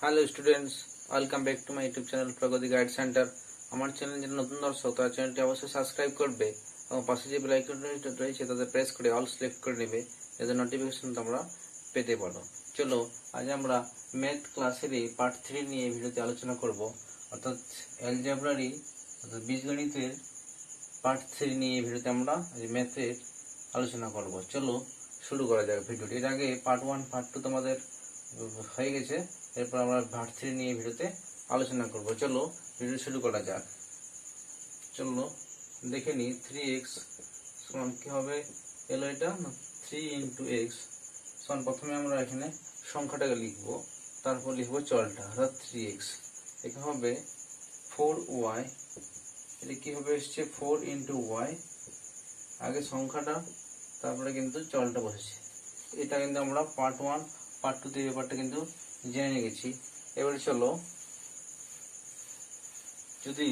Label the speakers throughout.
Speaker 1: Hello students, welcome back to my YouTube channel Pragati guide centre. আমার channel যারা নতুন দর্শক তারা চ্যানেলটি অবশ্যই সাবস্ক্রাইব করবে এবং পাশে যে বেল আইকনটি রয়েছে তাতে প্রেস করে অল সিলেক্ট করে নেবে, যাতে নোটিফিকেশন তোমরা পেতে পারো। চলো, আজ আমরা ম্যাথ ক্লাসেরই পার্ট 3 নিয়ে ভিডিওতে আলোচনা করব, অর্থাৎ অ্যালজেব্রারই অর্থাৎ বীজগণিতের পার্ট 3 নিয়ে ভিডিওতে আমরা ম্যাথের আলোচনা করব। চলো শুরু করা যাক ভিডিওটি। এর আগে পার্ট 1 পার্ট 2 তোমাদের হয়ে গেছে, এরপর আমরা পার্ট 3 নিয়ে ভিডিওতে আলোচনা করব। চলো ভিডিও শুরু করা যাক। চলো দেখে নিই 3x সমান কি হবে। এলো এটা 3 ইন্টু এক্স সমান, প্রথমে আমরা এখানে সংখ্যাটাকে লিখব, তারপর লিখব চলটা অর্থাৎ 3x। এখানে হবে 4y, এটা কি হবে এসছে 4 ইন্টু ওয়াই, আগে সংখ্যাটা তারপরে কিন্তু চলটা বসেছে। এটা কিন্তু আমরা পার্ট 1 পার্ট 2 তে ব্যাপারটা কিন্তু জেনে নিয়ে গেছি। এবারে চলো, যদি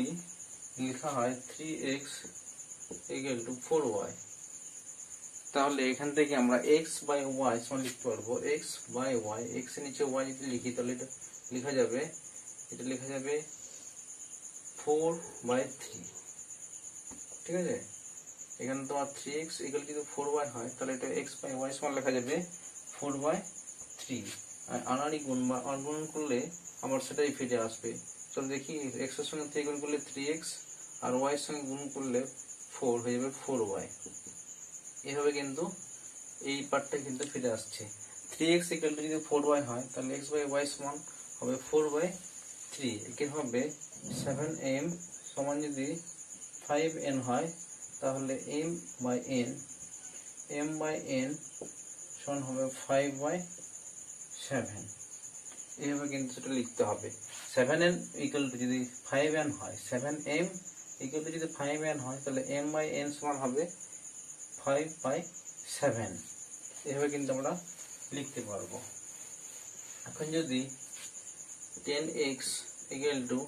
Speaker 1: লেখা হয় 3x ইকুয়াল টু 4y, তাহলে এখান থেকে আমরা x বাই y সমান লিখতে পারবো x বাই y। x এর নিচে y যদি লিখি তাহলে এটা লেখা যাবে 4 বাই 3। ঠিক আছে, এখানে তোমার 3x ইকুয়াল যদি 4y হয় তাহলে এটা x বাই y সমান লেখা যাবে 4 বাই 3। আর আনারি গুণ বা অগুণ করলে আমার সেটাই ফিরে আসবে। চলো দেখি, x এর সঙ্গে 3 গুণ করলে 3x আর y এর সঙ্গে গুণ করলে 4 হয়ে যাবে 4y। এভাবে কিন্তু এই পার্টটা কিন্তু ফিরে আসছে। 3x ইকুয়াল টু যদি 4y হয় তাহলে x বাই y সমান হবে 4 বাই 3। একে হবে 7m সমান যদি 5n হয় তাহলে m বাই n সমান হবে 5 বাই 7। এইভাবে কিন্তু সেটা লিখতে হবে। 7n ইকুয়াল টু যদি 5n হয়, 7m ইকুয়াল টু যদি 5n হয় তাহলে m বাই n সমান হবে 5 বাই 7। এভাবে কিন্তু আমরা লিখতে পারবো। এখন যদি 10x ইকুয়াল টু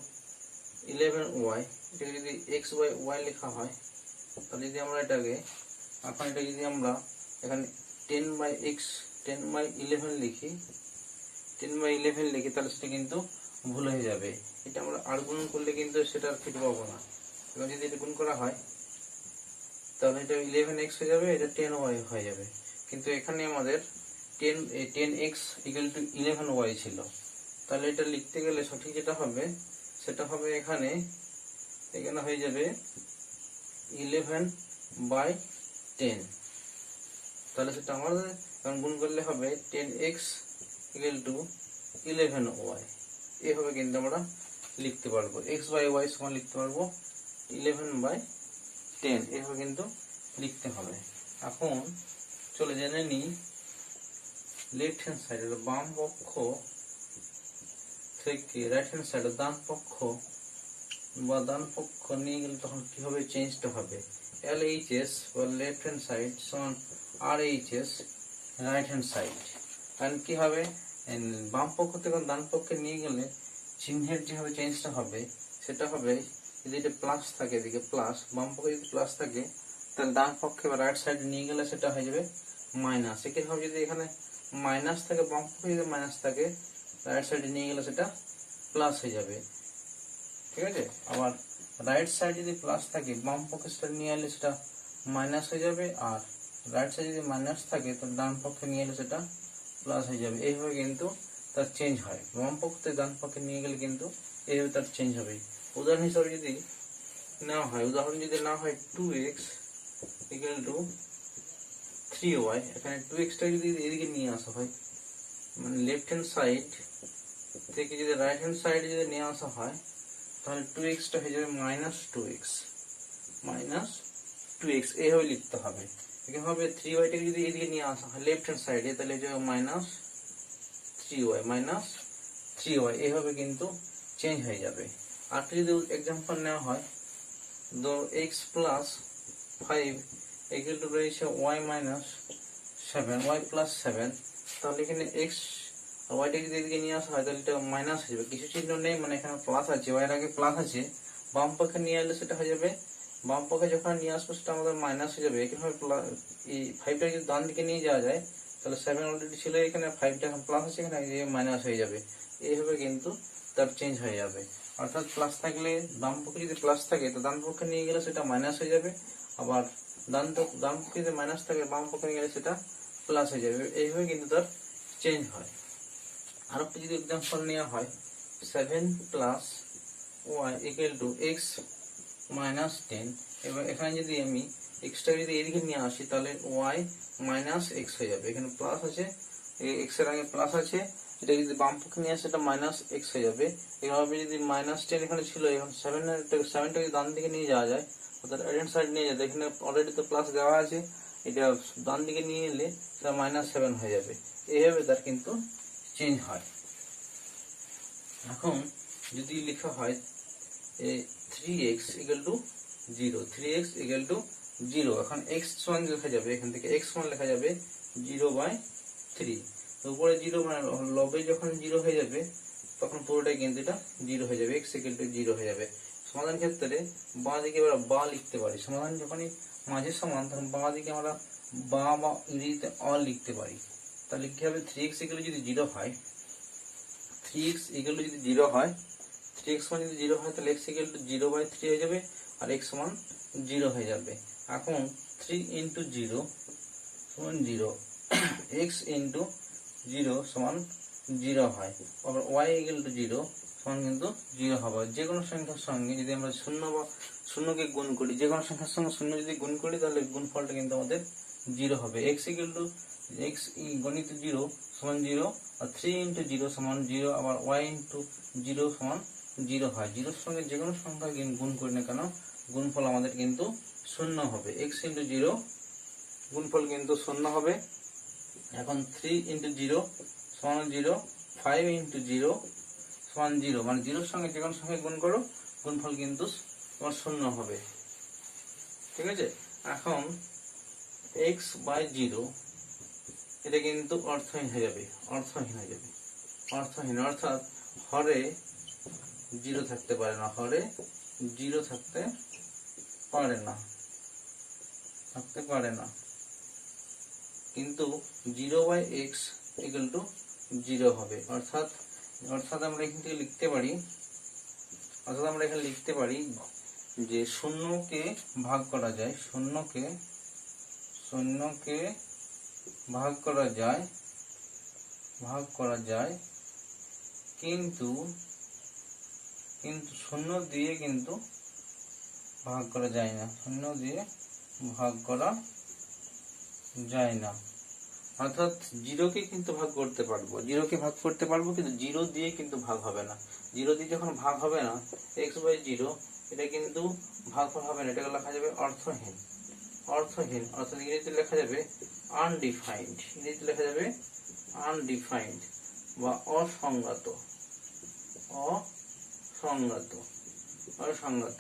Speaker 1: 11y, এটাকে যদি x বাই y লেখা হয় তাহলে যদি আমরা এটাকে এখন এটা যদি আমরা এখানে 10 বাই 11 লিখি, 10 বাই 11 লিখি তাহলে সেটা কিন্তু ভুল হয়ে যাবে। এটা আমরা আর গুণ করলে কিন্তু সেটা ফিরে পাবো না। এবং যদি এটা গুণ করা হয় তাহলে এটা 11x হয়ে যাবে, এটা 10y হয়ে যাবে। কিন্তু এখানে আমাদের 10x ইকুয়াল টু 11y ছিল, তাহলে এটা লিখতে গেলে সঠিক যেটা হবে সেটা হবে এখানে হয়ে যাবে 11 বাই 10। তাহলে সেটা আমাদের এখন গুণ করলে হবে 10x ইকুয়াল টু 11y। এভাবে কিন্তু আমরা লিখতে পারবো। x বাই y সমান লিখতে পারবো 11 বাই 10। এভাবে কিন্তু লিখতে হবে। এখন চলে জেনে নিই লেফট হ্যান্ড সাইডের বাম পক্ষ থেকে রাইট হ্যান্ড সাইডের ডান পক্ষ নিয়ে গেলে তখন কিভাবে চেঞ্জটা হবে। LHS বা লেফট হ্যান্ড সাইড সমান RHS রাইট হ্যান্ড সাইড। কারণ কি হবে, বাম পক্ষ থেকে ডান পক্ষে নিয়ে গেলে চিহ্নের যেভাবে চেঞ্জটা হবে সেটা হবে, যদি এটা প্লাস থাকে এদিকে প্লাস, বাম পক্ষে যদি প্লাস থাকে তাহলে ডান পক্ষে বা রাইট সাইডে নিয়ে গেলে সেটা হয়ে যাবে মাইনাস। একইভাবে যদি এখানে মাইনাস থাকে, বাম পক্ষে যদি মাইনাস থাকে রাইট সাইডে নিয়ে গেলে সেটা প্লাস হয়ে যাবে। ঠিক আছে, আবার রাইট সাইড যদি প্লাস থাকে বাম পক্ষে সেটা নিয়ে এলে সেটা মাইনাস হয়ে যাবে, আর রাইট সাইড যদি মাইনাস থাকে তো ডান পক্ষে নিয়ে এলে সেটা প্লাস হয়ে যাবে। এইভাবে কিন্তু তার চেঞ্জ হয়। বাম পক্ষ থেকে ডান পক্ষে নিয়ে গেলে কিন্তু এইভাবে তার চেঞ্জ হবে। উদাহরণ হিসাবে যদি নেওয়া হয়, না হয় 2x ইকুয়াল টু 3y, এখানে 2xটা যদি এদিকে নিয়ে আসা হয়, মানে লেফট হ্যান্ড সাইড থেকে যদি রাইট হ্যান্ড সাইডে যদি নিয়ে আসা হয় তাহলে 2xটা হয়ে যাবে -2x। এইভাবে লিখতে হবে। এভাবে 3yটাকে যদি এদিকে নিয়ে আসা হয় লেফট হ্যান্ড সাইডে তাহলে যে -3y। এইভাবে কিন্তু চেঞ্জ হয়ে যাবে। আর যদি এক্সাম্পল নেওয়া হয়, ধরো x প্লাস 5 ইকুয়াল টু রয়েছে y মাইনাস 7, y প্লাস 7, তাহলে এখানে x আর ওয়াইটা যদি এদিকে নিয়ে আসা হয় তাহলে এটা মাইনাস হয়ে যাবে। কিছু চিহ্ন নেই, মানে এখানে প্লাস আছে, ওয়াইয়ের আগে প্লাস আছে, বাম পক্ষে নিয়ে এলে সেটা হয়ে যাবে, বাম পক্ষে যখন নিয়ে আসবো সেটা আমাদের মাইনাস হয়ে যাবে। একইভাবে এই 5টা যদি ডান দিকে নিয়ে যাওয়া যায় তাহলে 7 অলরেডি ছিল এখানে, 5টা এখন প্লাস আছে এখানে, মাইনাস হয়ে যাবে। এইভাবে কিন্তু তার চেঞ্জ হয়ে যাবে। অর্থাৎ প্লাস থাকলে বাম পক্ষে যদি প্লাস থাকে তো ডান পক্ষে নিয়ে গেলে সেটা মাইনাস হয়ে যাবে, আবার ডান পক্ষে যদি মাইনাস থাকে বাম পক্ষে নিয়ে গেলে সেটা প্লাস হয়ে যাবে। এইভাবে কিন্তু তার চেঞ্জ হয়। আর একটা যদি এক্সাম্পল নেওয়া হয়, 7 plus Y equal to X minus 10, এবার এখানে যদি আমি এক্সটা যদি এদিকে নিয়ে আসি তাহলে ওয়াই মাইনাস এক্স হয়ে যাবে। এখানে প্লাস আছে, এক্স এর আগে প্লাস আছে, এটা যদি বাম পক্ষে নিয়ে আসে এটা মাইনাস এক্স হয়ে যাবে। এভাবে যদি মাইনাস 10 এখানে ছিল, এখন 7টা যদি ডান দিকে নিয়ে যাওয়া যায় অর্থাৎ রাইট হ্যান্ড সাইড নিয়ে যেতে, এখানে অলরেডি তো প্লাস দেওয়া আছে, এটা ডান দিকে নিয়ে এলে সেটা -7 হয়ে যাবে। এইভাবে তার কিন্তু চেঞ্জ হয়। এখন যদি লেখা হয় 3x equal to 0, 3x equal to 0, এখন x সমান লেখা যাবে, এখান থেকে x সমান লেখা যাবে 0/3। তো উপরে 0 মানে লবে যখন 0 হয়ে যাবে তখন পুরোটাই কিন্তু এটা 0 হয়ে যাবে, x ইকুয়াল টু 0 হয়ে যাবে। সমাধান ক্ষেত্রে বাঁ দিকে আমরা বা লিখতে পারি, সমাধান যখনই মাঝের সমান তখন বাঁ দিকে আমরা বা ইংরেজিতে অ লিখতে পারি। তাহলে কি হবে, 3x ইকুয়াল যদি 0 হয়, 3x ইকুয়াল টু যদি 0 হয়, 3x সমান যদি 0 হয় তাহলে x ইকুয়াল টু 0/3 হয়ে যাবে আর x সমান 0 হয়ে যাবে। এখন 3 ইন্টু 0 সমান 0, x ইন্টু 0 সমান 0 হয়, আবার y ইকুয়াল টু 0 সমান কিন্তু 0 হবে। যে কোনো সংখ্যার সঙ্গে যদি আমরা শূন্যকে গুণ করি, যে কোনো সংখ্যার সঙ্গে শূন্য যদি গুণ করি তাহলে গুণফলটা কিন্তু আমাদের 0 হবে। x ইকুয়াল টু x গণিত 0 সমান 0, আর 3 ইন্টু 0 সমান 0, আবার y ইন্টু 0 সমান 0 হয়। 0 সঙ্গে যে কোনো সংখ্যা গুণ করি না কেন গুণফল আমাদের কিন্তু 0 হবে। x ইন্টু 0 গুণফল কিন্তু 0 হবে। এখন 3 ইন্টু 0 সমান 0, 5 ইন্টু 0 সমান 0, মানে 0 সঙ্গে যে কোনো সংখ্যা গুণ করো গুণফল কিন্তু তোমার 0 হবে। ঠিক আছে, এখন x/0 এটা কিন্তু অর্থহীন হয়ে যাবে, অর্থহীন হয়ে যাবে, অর্থহীন অর্থাৎ হরে 0 থাকতে পারে না, হরে 0 থাকতে পারে না, থাকতে পারে না। কিন্তু 0/x ইকুয়াল টু 0 হবে। অর্থাৎ আমরা এখান থেকে লিখতে পারি, অর্থাৎ আমরা এখানে লিখতে পারি যে শূন্যকে ভাগ করা যায়, শূন্যকে ভাগ করা যায়, কিন্তু শূন্য দিয়ে কিন্তু ভাগ করা যায় না, শূন্য দিয়ে ভাগ করা যায় না। অর্থাৎ 0কে কিন্তু ভাগ করতে পারবো, 0কে ভাগ করতে পারবো, কিন্তু 0 দিয়ে কিন্তু ভাগ হবে না। 0 দিয়ে যখন ভাগ হবে না x/0 এটা কিন্তু ভাগফল হবে না, এটাকে লেখা যাবে অর্থহীন, অর্থহীন অর্থাৎ ইংরেজিতে লেখা যাবে আনডিফাইন্ড, ইংরেজিতে লেখা যাবে আনডিফাইন্ড বা অসংজ্ঞাত, অসংজ্ঞাত, অসংজ্ঞাত।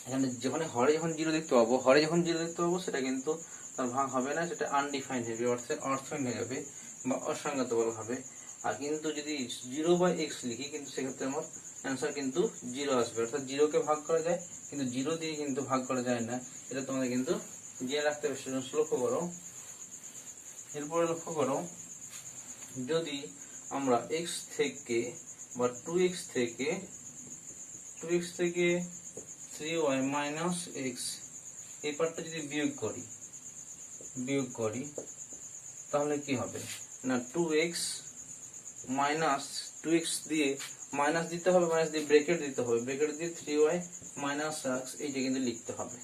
Speaker 1: এখানে যখন হরে যখন 0 দেখতে পাবো, হরে যখন 0 দেখতে পাবো সেটা কিন্তু তার ভাগ হবে না, সেটা আনডিফাইন্ড হবে, অর্থাৎ অর্থহীন হয়ে যাবে বা অসংজ্ঞাত বলা হবে। আর কিন্তু যদি 0/x লিখি কিন্তু সেক্ষেত্রে আমার অ্যান্সার কিন্তু 0 আসবে। অর্থাৎ 0কে ভাগ করা যায় কিন্তু 0 দিয়ে কিন্তু ভাগ করা যায় না, এটা তোমাদের কিন্তু জেনে রাখতে হবে। লক্ষ্য করো, এরপরে লক্ষ্য করো, যদি আমরা x থেকে বা 2x থেকে 3y মাইনাস x এই পার্টটা যদি বিয়োগ করি তাহলে কি হবে না, 2x দিয়ে মাইনাস দিতে হবে, মাইনাস দিয়ে ব্র্যাকেট দিতে হবে, ব্র্যাকেট দিয়ে 3y মাইনাস x এইটা কিন্তু লিখতে হবে।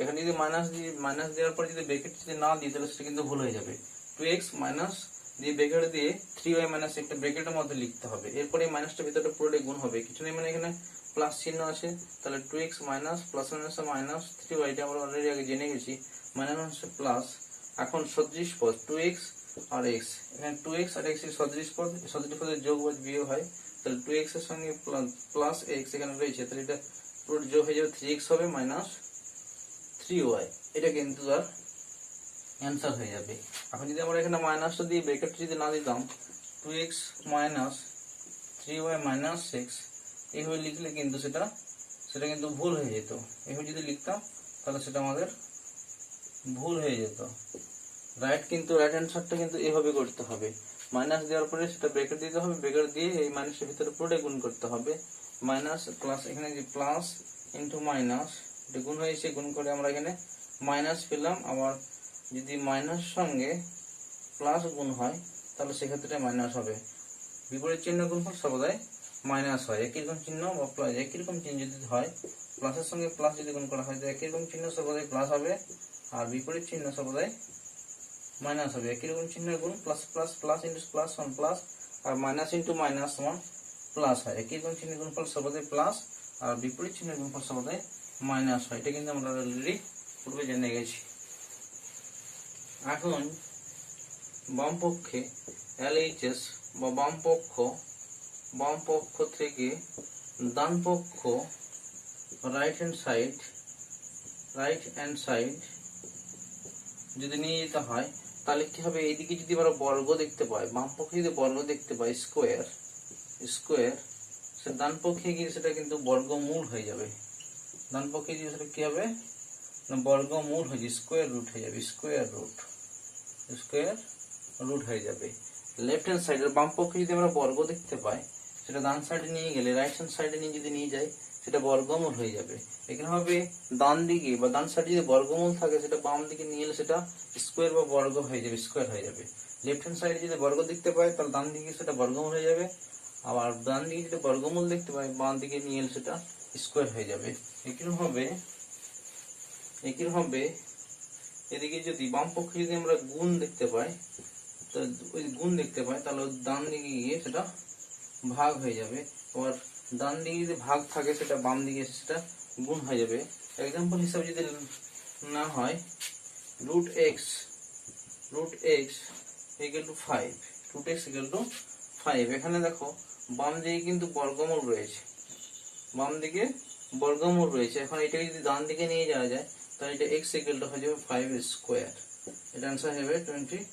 Speaker 1: এখানে যদি মাইনাস দেওয়ার পর যদি ব্র্যাকেট যদি না দিই তাহলে সেটা কিন্তু ভুল হয়ে যাবে। 2x মাইনাস দিয়ে ব্র্যাকেট দিয়ে 3y মাইনাস একটা ব্র্যাকেটের মধ্যে লিখতে হবে, এরপরে মাইনাসটা ভিতরটা পুরোটাই গুণ হবে, কিছু নেই, মানে এখানে প্লাস চিহ্ন আছে, তাহলে 2x minus plus minus 3y, এটা আমরা অলরেডি আগে জেনে গেছি, মাইনাস প্লাস। এখন সদৃশ পদ 2x আর x, এখানে 2x আর x এর সদৃশ পদের যোগ বা বিয়োগ হয়, তাহলে 2x এর সঙ্গে প্লাস x এখানে রয়েছে, তাহলে এটা পুরো যোগ হয়ে যাবে, 3x হবে মাইনাস 3y, এটা কিন্তু তার অ্যান্সার হয়ে যাবে। এখন যদি আমরা এখানে মাইনাসটা দিয়ে ব্র্যাকেট যদি না দিতাম 2x মাইনাস 3y মাইনাস 6 এইভাবে লিখলে কিন্তু সেটা কিন্তু ভুল হয়ে যেত। এইভাবে যদি লিখতাম তাহলে সেটা আমাদের ভুল হয়ে যেত। রাইট অ্যান্সারটা কিন্তু এইভাবে করতে হবে, মাইনাস দেওয়ার পরে সেটা ব্র্যাকেট দিতে হবে, ব্র্যাকেট দিয়ে এই মাইনাসের ভিতরে পুরোটাই গুণ করতে হবে, মাইনাস প্লাস, এখানে যে প্লাস ইন্টু মাইনাস, এটা গুণ হয়েছে, গুণ করে আমরা এখানে মাইনাস পেলাম। আবার যদি মাইনাস সঙ্গে প্লাস গুণ হয় তাহলে সেক্ষেত্রে মাইনাস হবে। বিপরীত চিহ্ন গুণফল সর্বদাই মাইনাস হয়। একই রকম চিহ্ন বা প্লাস, একই রকম চিহ্ন যদি হয়, প্লাসের সঙ্গে প্লাস যদি গুণ করা হয় তো একই রকম চিহ্ন সর্বদাই প্লাস হবে, আর বিপরীত চিহ্ন সর্বদাই মাইনাস হবে। একই রকম চিহ্নের গুণ plus plus plus into plus সমান প্লাস, আর মাইনাস ইন্টু মাইনাস সমান প্লাস হয়। একই রকম চিহ্নের গুণফল সর্বদাই প্লাস, আর বিপরীত চিহ্নের গুণফল সর্বদাই মাইনাস হয়। এটা কিন্তু আমরা অলরেডি পূর্বে জেনে গেছি। এখন বাম পক্ষে LHS বা বাম পক্ষ থেকে ডান পক্ষ রাইট হ্যান্ড সাইড যদি নিয়ে যেতে হয় তাহলে কি হবে, এইদিকে যদি আমরা বর্গ দেখতে পাই, বাম পক্ষে যদি বর্গ দেখতে পাই স্কোয়ার, সেটা ডান পক্ষে গিয়ে সেটা কিন্তু বর্গমূল হয়ে যাবে। ডান পক্ষে গিয়ে সেটা কি হবে না, বর্গমূল হয়ে যাবে, স্কোয়ার রুট হয়ে যাবে। লেফট হ্যান্ড সাইডের বাম পক্ষে যদি আমরা বর্গ দেখতে পাই, সেটা ডান সাইডে নিয়ে গেলে, রাইট হ্যান্ড সাইডে নিয়ে যাই, সেটা বর্গমূল হয়ে যাবে। এখানে হবে ডান দিকে বা ডান সাইডে যদি বর্গমূল থাকে, সেটা বাম দিকে নিয়ে এলে সেটা স্কোয়ার বা বর্গ হয়ে যাবে, স্কোয়ার হয়ে যাবে। লেফট হ্যান্ড সাইডে যদি বর্গ দেখতে পাই তাহলে ডান দিকে সেটা বর্গমূল হয়ে যাবে, আবার ডান দিকে যদি বর্গমূল দেখতে পাই বাম দিকে নিয়ে এলে সেটা স্কোয়ার হয়ে যাবে। একই হবে এদিকে যদি বাম পক্ষে যদি আমরা গুণ দেখতে পাই, তো ওই গুণ দেখতে পাই তাহলে ডান দিকে গিয়ে সেটা ভাগ হয়ে যাবে। আবার ডান দিকে যদি ভাগ থাকে সেটা বাম দিকে সেটা গুণ হয়ে যাবে। এক্সাম্পল হিসাবে যদি না হয়, রুট এক্স ইকুয়াল টু 5, এখানে দেখো বাম দিকে কিন্তু বর্গমূল রয়েছে, এখন এটাকে যদি ডান দিকে নিয়ে যাওয়া যায় তাহলে এটা x ইকুয়াল টু হয়ে যাবে 5 স্কোয়ার। এটা आंसर হবে 25,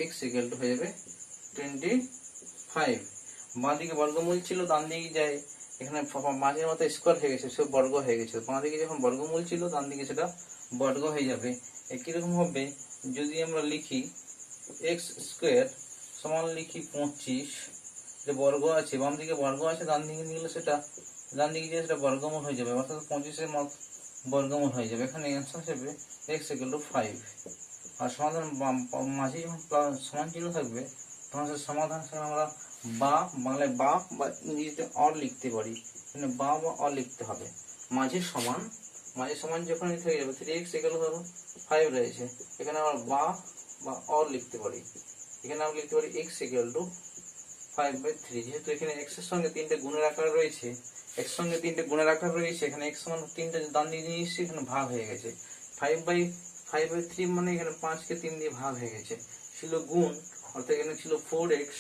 Speaker 1: x ইকুয়াল টু হয়ে যাবে 25। বাঁ দিকে বর্গমূল ছিল, ডান দিকে যায়, এখানে মাঝের মতো স্কোয়ার হয়ে গেছে, সব বর্গ হয়ে গেছে। বাঁ দিকে যখন বর্গমূল ছিল, ডান দিকে সেটা বর্গ হয়ে যাবে। একই রকম হবে যদি আমরা লিখি x স্কোয়ার সমান লিখি 25, যে বর্গ আছে, বাম দিকে বর্গ আছে, ডান দিকে নিলে সেটা ডান দিকে গিয়ে সেটা বর্গমূল হয়ে যাবে, অর্থাৎ 25-এর বর্গমূল হয়ে যাবে। এখানে অ্যান্সার হিসেবে x ইকুয়াল টু 5। আর সমাধান মাঝে যখন সমান চিহ্ন থাকবে তখন সে সমাধান আমরা বাংলায় বা ইংরেজিতে অর লিখতে পারি। এখানে বা অর লিখতে হবে। মাঝে সমান যখন থেকে যাবে 3x ইকুয়াল ধরো 5 রয়েছে, এখানে আমরা বা অর লিখতে পারি। এখানে আমরা লিখতে পারি x ইকুয়াল টু 5/3। যেহেতু এখানে x এর সঙ্গে 3টে গুণের আকার রয়েছে, এখানে x সমান 3টে ডান দিকে নিয়ে এসেছি, এখানে ভাগ হয়ে গেছে। 5/3 মানে এখানে 5কে 3 দিয়ে ভাগ হয়ে গেছে, ছিল গুণ, অর্থাৎ এখানে ছিল 4x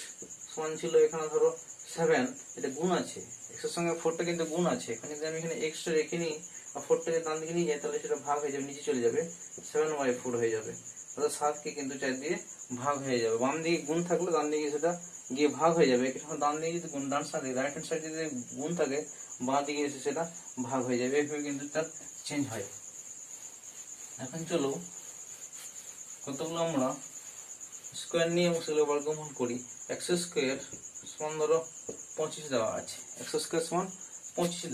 Speaker 1: সমান ছিল এখানে ধরো 7, এটা গুণ আছে, x এর সঙ্গে 4টা কিন্তু গুণ আছে। এখানে যদি আমি এখানে x টা রেখে নিই আর 4টাকে ডান দিকে নিয়ে যাই তাহলে সেটা ভাগ হয়ে যাবে, নিচে চলে যাবে, 7/4 হয়ে যাবে। অর্থাৎ 7কে কিন্তু 4 দিয়ে ভাগ হয়ে যাবে। বাম দিকে গুণ থাকলে ডান দিকে সেটা গিয়ে ভাগ হয়ে যাবে। ডান দিকে যদি গুণ, ডান সাইডে রাইট হ্যান্ড সাইডে যদি গুণ থাকে, বাঁ দিকে এসে সেটা ভাগ হয়ে যাবে। এইভাবে কিন্তু তার চেঞ্জ হয়। এখন চলো কতগুলো আমরা স্কোয়ার নিয়ে সেগুলো বর্গমূল করি। x স্কোয়ার সমান ধরো 25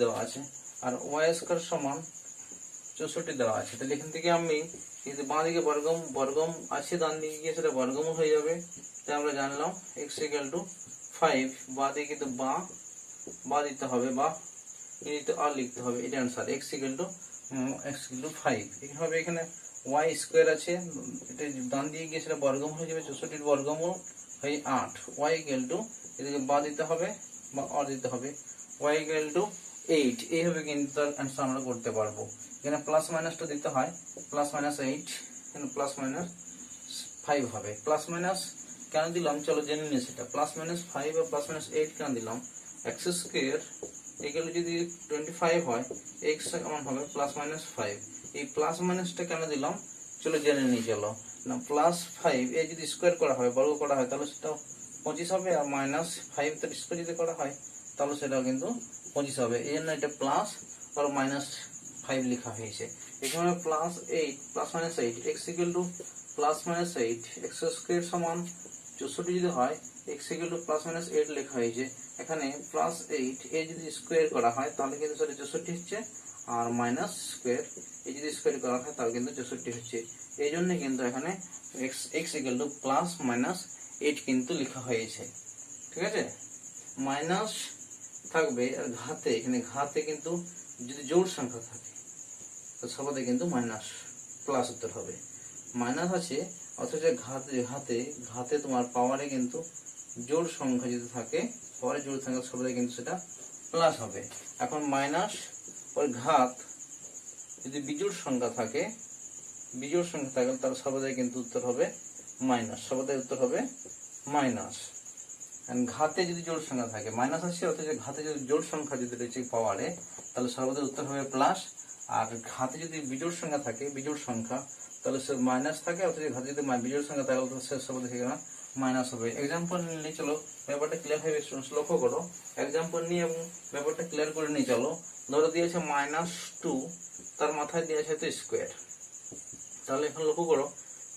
Speaker 1: দেওয়া আছে, আর y স্কোয়ার সমান 64 দেওয়া আছে। তাহলে এখান থেকে আমি যদি বাঁ দিকে বর্গম আছে, ডান দিকে গিয়ে সেটা বর্গমূল হয়ে যাবে। তাই আমরা জানলাম x ইকুয়াল টু 5, বাঁ দিকে কিন্তু বা দিতে হবে, বা ইংরেজিতে আর লিখতে হবে। এটা आंसर x ইকুয়াল টু 5। এখানে এখানে y স্কোয়ার আছে, এটা ডান দিকে গিয়ে সেটা বর্গমূল হয়ে যাবে, 64 বর্গমূল হয় 8। y ইকুয়াল টু এদিকে বা দিতে হবে বা আর দিতে হবে, y ইকুয়াল টু 8। এইভাবে কিন্তু তার आंसर আমরা করতে পারবো। এখানে প্লাস মাইনাসটা দিতে হয়, +-8, এখানে +-5 হবে। প্লাস মাইনাস কেন দিলাম চলো জেনে নিই সেটা। +-5 বা +-8 কেন দিলাম, x স্কোয়ার এগুলো যদি 25 হয়, x সমান হবে +-5। এই প্লাস মাইনাসটা কেন দিলাম চলো জেনে নিই। চলো না, +5 এ যদি স্কোয়ার করা হয়, বর্গ করা হয়, তাহলে সেটা 25 হবে, আর -5 তার স্কোয়ার যদি করা হয় তাহলে সেটাও কিন্তু 25 হবে। এই জন্য এটা প্লাস আর -5 লেখা হয়েছে। এখানে +8 x equal to plus minus 8 x square সমান 64 যদি হয় x equal to plus minus 8 লেখা হয়েছে, এখানে প্লাস 8 এ যদি স্কয়ার করা হয় তাহলে কিন্তু সেটা 64 হচ্ছে, আর মাইনাস স্কয়ার এ যদি স্কয়ার করা হয় তাহলে কিন্তু 64 হচ্ছে। এই জন্য কিন্তু এখানে x equal to plus minus 8 কিন্তু লেখা হয়েছে। ঠিক আছে, মাইনাস থাকবে আর ঘাতে, এখানে ঘাতে কিন্তু যদি জোড় সংখ্যা থাকে তো সবাই কিন্তু মাইনাস প্লাস উত্তর হবে। মাইনাস আছে অথচ ঘাতে তোমার পাওয়ারে কিন্তু জোড় সংখ্যা যদি থাকে, পাওয়ারে জোড় সংখ্যা সবাই কিন্তু সেটা প্লাস হবে। এখন মাইনাস ওর ঘাত যদি বিজোড় সংখ্যা থাকে তাহলে সবাই কিন্তু উত্তর হবে মাইনাস, সবাই উত্তর হবে মাইনাস। ঘাতে যদি জোড় সংখ্যা থাকে, মাইনাস আছে অথচ ঘাতে যদি জোড় সংখ্যা যদি রয়েছে পাওয়ারে তাহলে সর্বদা উত্তর হবে প্লাস, আর ঘাতে যদি বিজোড় সংখ্যা থাকে, বিজোড় সংখ্যা তাহলে সে মাইনাস থাকে, অথচ ঘাতে যদি বিজোড় সংখ্যা তাহলে সে সর্বদা সেখানে মাইনাস হবে। এক্সাম্পল নিয়ে চলো, ব্যাপারটা ক্লিয়ার হবে, লক্ষ্য করো। এক্সাম্পল নিয়ে এবং ব্যাপারটা ক্লিয়ার করে নিয়ে চলো। ধরো দিয়েছে -2, তার মাথায় দিয়েছে তো স্কোয়ার। তাহলে এখন লক্ষ্য করো,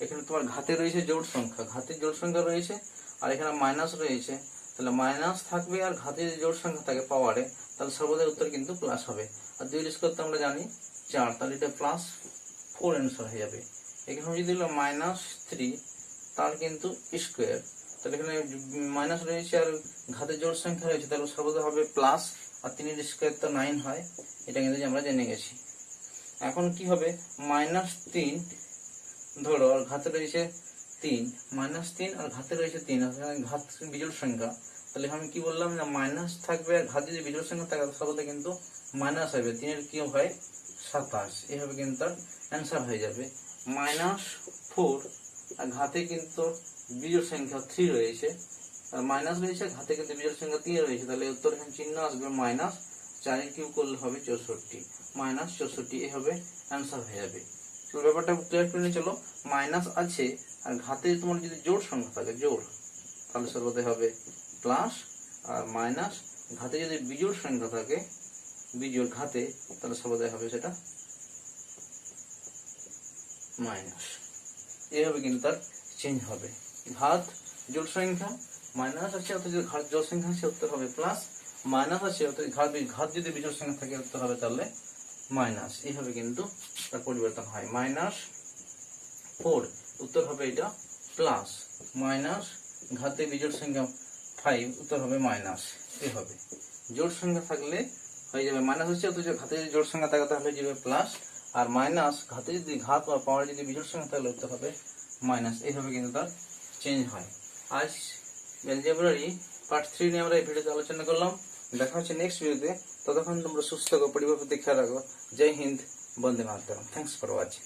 Speaker 1: এখানে তোমার ঘাতে রয়েছে জোড় সংখ্যা, ঘাতের জোড় সংখ্যা রয়েছে, আর এখানে মাইনাস রয়েছে, তাহলে মাইনাস থাকবে, আর ঘাতে যদি জোড় সংখ্যা থাকে পাওয়ারে তাহলে সর্বদা উত্তর কিন্তু প্লাস হবে। আর 2 স্কোয়ার তো আমরা জানি 4, তাহলে এটা প্লাস 4 অ্যান্সার হয়ে যাবে। এখানে যদি হলো -3 তার কিন্তু স্কোয়ার, তাহলে এখানে মাইনাস রয়েছে আর ঘাতে জোড় সংখ্যা রয়েছে, তাহলে সর্বদা হবে প্লাস, আর 3 স্কোয়ার তো 9 হয়, এটা কিন্তু আমরা জেনে গেছি। এখন কি হবে, -3 ধরো আর ঘাতে রয়েছে 3, -3 আর ঘাতে রয়েছে 3, ঘাত বিজোড় সংখ্যা, তাহলে আমি কি বললাম না মাইনাস থাকবে, আর ঘাতে যদি বিজোড় সংখ্যা থাকে সর্বদা কিন্তু মাইনাস হবে। 3 এর কি হয় 27, এইভাবে কিন্তু তার অ্যান্সার হয়ে যাবে। -4 আর ঘাতে কিন্তু বিজোড় সংখ্যা 3 রয়েছে, আর মাইনাস রয়েছে, ঘাতে কিন্তু বিজোড় সংখ্যা 3 রয়েছে, তাহলে উত্তর এখানে চিহ্ন আসবে মাইনাস, 4 এর কিউব করলে হবে 64, -64 এই হবে অ্যান্সার হয়ে যাবে। তো ব্যাপারটা ক্লিয়ার করে নিয়ে চলো। মাইনাস আছে আর ঘাতে তোমার যদি জোড় সংখ্যা থাকে, জোড়, তাহলে সর্বদা হবে প্লাস, আর মাইনাস ঘাতে যদি বিজোড় সংখ্যা থাকে, বিজোড় ঘাতে, তাহলে সর্বদা হবে সেটা মাইনাস। এইভাবে কিন্তু তার চেঞ্জ হবে। ঘাত জোড় সংখ্যা, মাইনাস আছে অথচ ঘাত জোড় সংখ্যা আছে, উত্তর হবে প্লাস, মাইনাস আছে অথচ ঘাত যদি বিজোড় সংখ্যা থাকে উত্তর হবে তাহলে মাইনাস। এইভাবে কিন্তু তার পরিবর্তন হয়। -4 উত্তর হবে এটা প্লাস, মাইনাস ঘাতে বিজোড় সংখ্যা 5 উত্তর হবে মাইনাস। এইভাবে জোড় সংখ্যা থাকলে হয়ে যাবে মাইনাস হচ্ছে, অথচ ঘাতে যদি জোড় সংখ্যা থাকে তাহলে হয়ে যাবে প্লাস, আর মাইনাস ঘাতে যদি ঘাত বা পাওয়ার যদি বিজোড় সংখ্যা তাহলে উত্তর হবে মাইনাস। এইভাবে কিন্তু তার চেঞ্জ হয়। আজ অ্যালজেব্রারি পার্ট 3 নিয়ে আমরা এই ভিডিওতে আলোচনা করলাম। দেখা হচ্ছে নেক্সট ভিডিওতে। ততক্ষণ তোমরা সুস্থ থাকো, পরিবার প্রতি খেয়াল রাখো। জয় হিন্দ, বন্দে মাতরম। Thanks for watching.